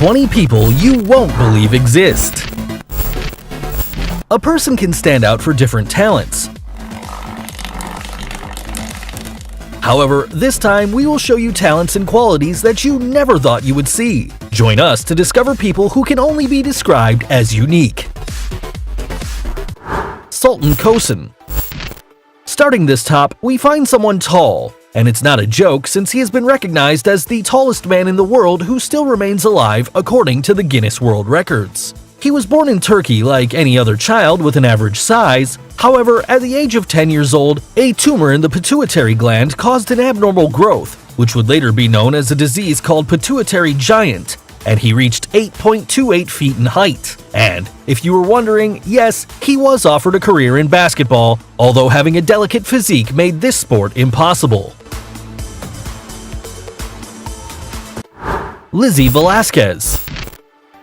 20 people you won't believe exist. A person can stand out for different talents. However, this time we will show you talents and qualities that you never thought you would see. Join us to discover people who can only be described as unique. Sultan Kosin. Starting this top, we find someone tall. And it's not a joke since he has been recognized as the tallest man in the world who still remains alive according to the Guinness World Records. He was born in Turkey like any other child with an average size. However, at the age of 10 years old, a tumor in the pituitary gland caused an abnormal growth, which would later be known as a disease called pituitary giant, and he reached 8.28 feet in height. And if you were wondering, yes, he was offered a career in basketball, although having a delicate physique made this sport impossible. Lizzie Velasquez.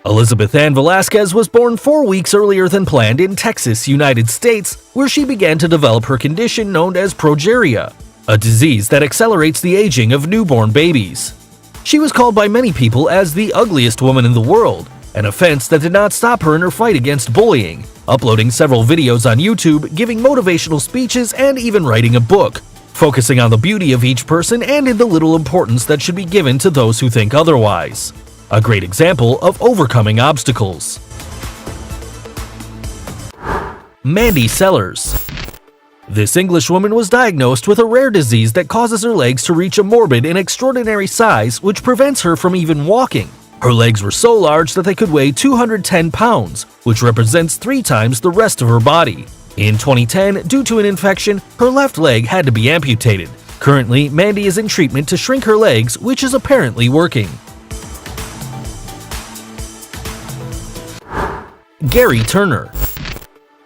Elizabeth Ann Velasquez was born 4 weeks earlier than planned in Texas, United States, where she began to develop her condition known as progeria, a disease that accelerates the aging of newborn babies. She was called by many people as the ugliest woman in the world, an offense that did not stop her in her fight against bullying, uploading several videos on YouTube, giving motivational speeches, and even writing a book, focusing on the beauty of each person and in the little importance that should be given to those who think otherwise. A great example of overcoming obstacles. Mandy Sellers. This Englishwoman was diagnosed with a rare disease that causes her legs to reach a morbid and extraordinary size which prevents her from even walking. Her legs were so large that they could weigh 210 pounds, which represents 3 times the rest of her body. In 2010, due to an infection, her left leg had to be amputated. Currently, Mandy is in treatment to shrink her legs, which is apparently working. Gary Turner.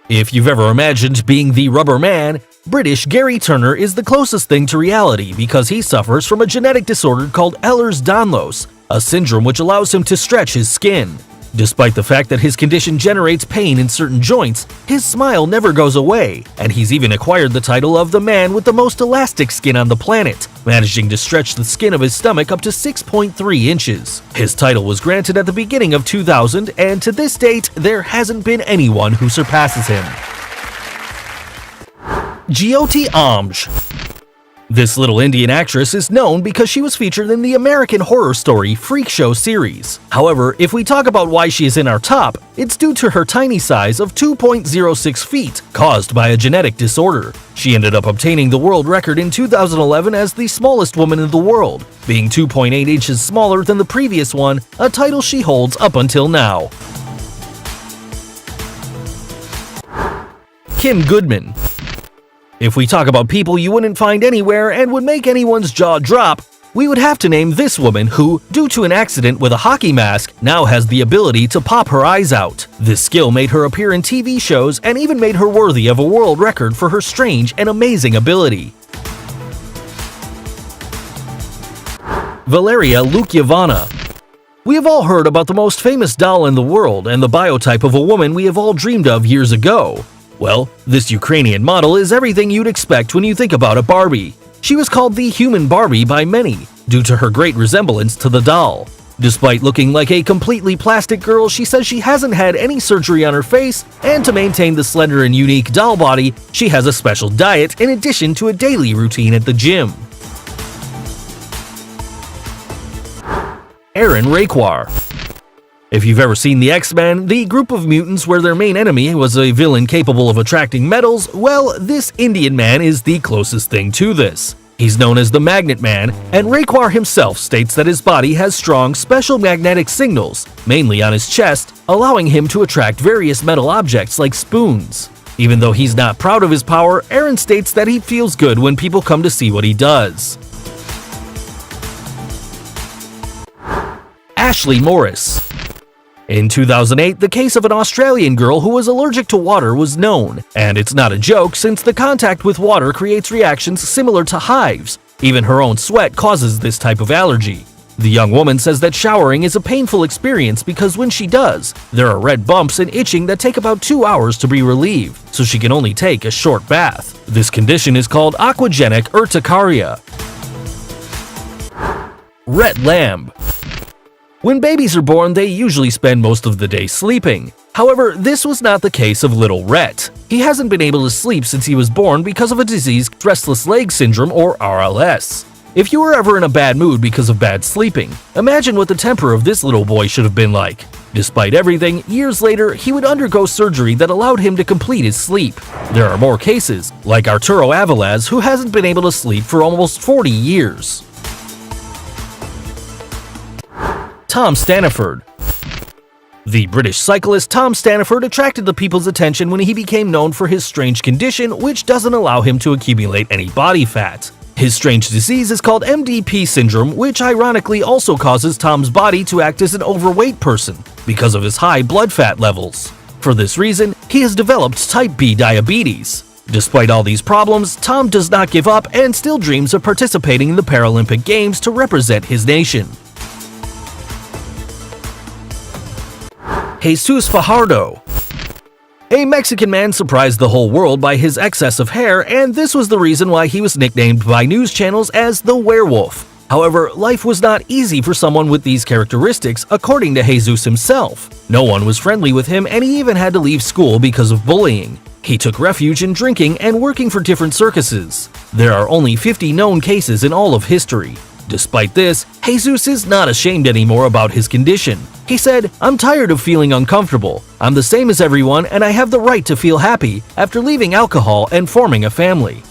If you've ever imagined being the rubber man, British Gary Turner is the closest thing to reality because he suffers from a genetic disorder called Ehlers-Danlos, a syndrome which allows him to stretch his skin. Despite the fact that his condition generates pain in certain joints, his smile never goes away, and he's even acquired the title of the man with the most elastic skin on the planet, managing to stretch the skin of his stomach up to 6.3 inches. His title was granted at the beginning of 2000, and to this date, there hasn't been anyone who surpasses him. Jyoti Amj. This little Indian actress is known because she was featured in the American horror story Freak Show series. However, if we talk about why she is in our top, it's due to her tiny size of 2.06 feet, caused by a genetic disorder. She ended up obtaining the world record in 2011 as the smallest woman in the world, being 2.8 inches smaller than the previous one, a title she holds up until now. Kim Goodman. If we talk about people you wouldn't find anywhere and would make anyone's jaw drop, we would have to name this woman who, due to an accident with a hockey mask, now has the ability to pop her eyes out. This skill made her appear in TV shows and even made her worthy of a world record for her strange and amazing ability. Valeria Lukiavana. We have all heard about the most famous doll in the world and the biotype of a woman we have all dreamed of years ago. Well, this Ukrainian model is everything you'd expect when you think about a Barbie. She was called the human Barbie by many, due to her great resemblance to the doll. Despite looking like a completely plastic girl, she says she hasn't had any surgery on her face, and to maintain the slender and unique doll body, she has a special diet in addition to a daily routine at the gym. Aaron Raquar. If you've ever seen the X-Men, the group of mutants where their main enemy was a villain capable of attracting metals, well, this Indian man is the closest thing to this. He's known as the Magnet Man, and Raquar himself states that his body has strong special magnetic signals, mainly on his chest, allowing him to attract various metal objects like spoons. Even though he's not proud of his power, Aaron states that he feels good when people come to see what he does. Ashley Morris. In 2008, the case of an Australian girl who was allergic to water was known, and it's not a joke since the contact with water creates reactions similar to hives. Even her own sweat causes this type of allergy. The young woman says that showering is a painful experience because when she does, there are red bumps and itching that take about 2 hours to be relieved, so she can only take a short bath. This condition is called aquagenic urticaria. Rhett Lamb. When babies are born, they usually spend most of the day sleeping. However, this was not the case of little Rhett. He hasn't been able to sleep since he was born because of a disease, restless leg syndrome or RLS. If you were ever in a bad mood because of bad sleeping, imagine what the temper of this little boy should have been like. Despite everything, years later, he would undergo surgery that allowed him to complete his sleep. There are more cases, like Arturo Avelaz, who hasn't been able to sleep for almost 40 years. Tom Staniford. The British cyclist Tom Staniford attracted the people's attention when he became known for his strange condition which doesn't allow him to accumulate any body fat. His strange disease is called MDP syndrome, which ironically also causes Tom's body to act as an overweight person because of his high blood fat levels. For this reason, he has developed type B diabetes. Despite all these problems, Tom does not give up and still dreams of participating in the Paralympic Games to represent his nation. Jesus Fajardo. A Mexican man surprised the whole world by his excess of hair, and this was the reason why he was nicknamed by news channels as the werewolf. However, life was not easy for someone with these characteristics, according to Jesus himself. No one was friendly with him, and he even had to leave school because of bullying. He took refuge in drinking and working for different circuses. There are only 50 known cases in all of history. Despite this, Jesus is not ashamed anymore about his condition. He said, "I'm tired of feeling uncomfortable. I'm the same as everyone and I have the right to feel happy after leaving alcohol and forming a family."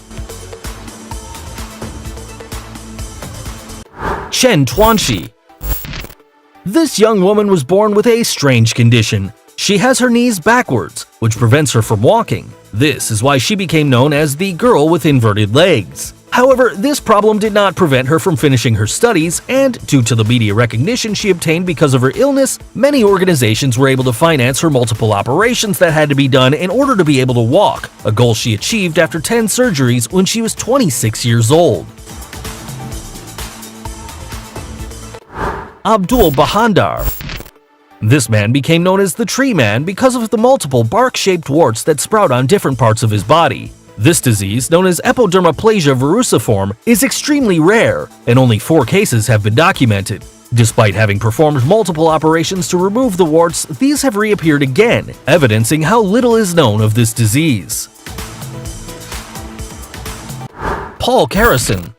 Chen Tuanxi. This young woman was born with a strange condition. She has her knees backwards, which prevents her from walking. This is why she became known as the girl with inverted legs. However, this problem did not prevent her from finishing her studies, and due to the media recognition she obtained because of her illness, many organizations were able to finance her multiple operations that had to be done in order to be able to walk, a goal she achieved after 10 surgeries when she was 26 years old. Abdul Bahandar. This man became known as the Tree Man because of the multiple bark-shaped warts that sprout on different parts of his body. This disease, known as epidermoplasia verruciform, is extremely rare, and only 4 cases have been documented. Despite having performed multiple operations to remove the warts, these have reappeared again, evidencing how little is known of this disease. Paul Carrison.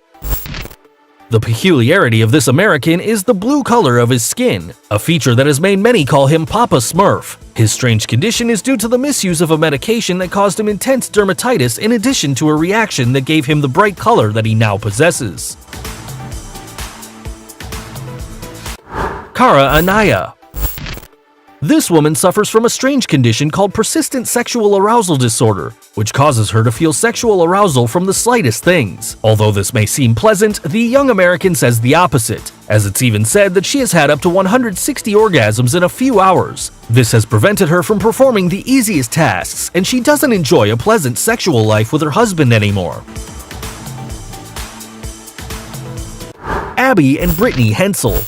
The peculiarity of this American is the blue color of his skin, a feature that has made many call him Papa Smurf. His strange condition is due to the misuse of a medication that caused him intense dermatitis in addition to a reaction that gave him the bright color that he now possesses. Cara Anaya. This woman suffers from a strange condition called persistent sexual arousal disorder, which causes her to feel sexual arousal from the slightest things. Although this may seem pleasant, the young American says the opposite, as it's even said that she has had up to 160 orgasms in a few hours. This has prevented her from performing the easiest tasks, and she doesn't enjoy a pleasant sexual life with her husband anymore. Abby and Brittany Hensel.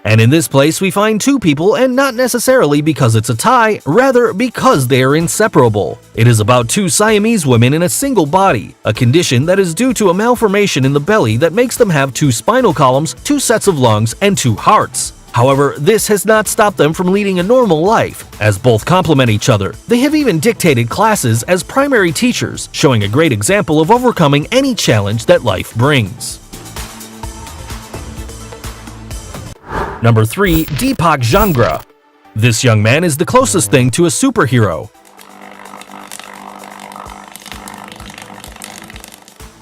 And in this place we find 2 people, and not necessarily because it's a tie, rather because they are inseparable. It is about 2 Siamese women in a single body, a condition that is due to a malformation in the belly that makes them have 2 spinal columns, 2 sets of lungs, and 2 hearts. However, this has not stopped them from leading a normal life, as both complement each other. They have even dictated classes as primary teachers, showing a great example of overcoming any challenge that life brings. Number 3. Deepak Jangra. This young man is the closest thing to a superhero.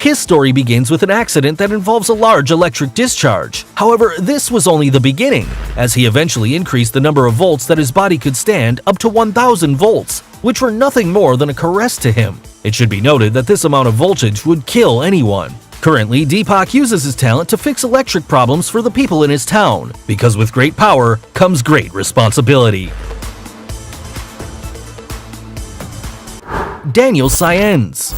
His story begins with an accident that involves a large electric discharge. However, this was only the beginning, as he eventually increased the number of volts that his body could stand up to 1,000 volts, which were nothing more than a caress to him. It should be noted that this amount of voltage would kill anyone. Currently, Deepak uses his talent to fix electric problems for the people in his town, because with great power comes great responsibility. Daniel Saenz.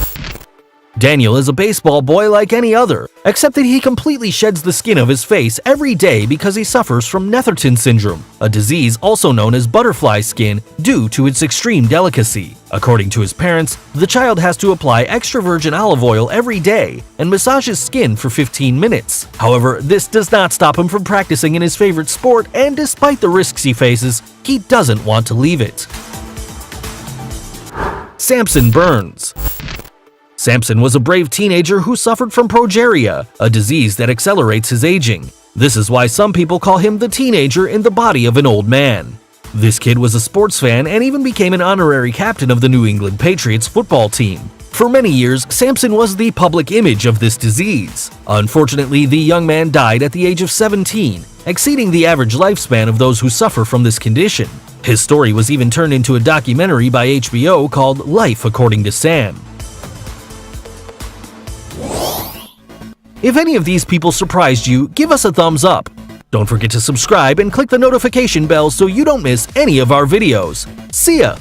Daniel is a baseball boy like any other, except that he completely sheds the skin of his face every day because he suffers from Netherton syndrome, a disease also known as butterfly skin due to its extreme delicacy. According to his parents, the child has to apply extra virgin olive oil every day and massage his skin for 15 minutes. However, this does not stop him from practicing in his favorite sport, and despite the risks he faces, he doesn't want to leave it. Samson Burns. Samson was a brave teenager who suffered from progeria, a disease that accelerates his aging. This is why some people call him the teenager in the body of an old man. This kid was a sports fan and even became an honorary captain of the New England Patriots football team. For many years, Samson was the public image of this disease. Unfortunately, the young man died at the age of 17, exceeding the average lifespan of those who suffer from this condition. His story was even turned into a documentary by HBO called Life According to Sam. If any of these people surprised you, give us a thumbs up. Don't forget to subscribe and click the notification bell so you don't miss any of our videos. See ya!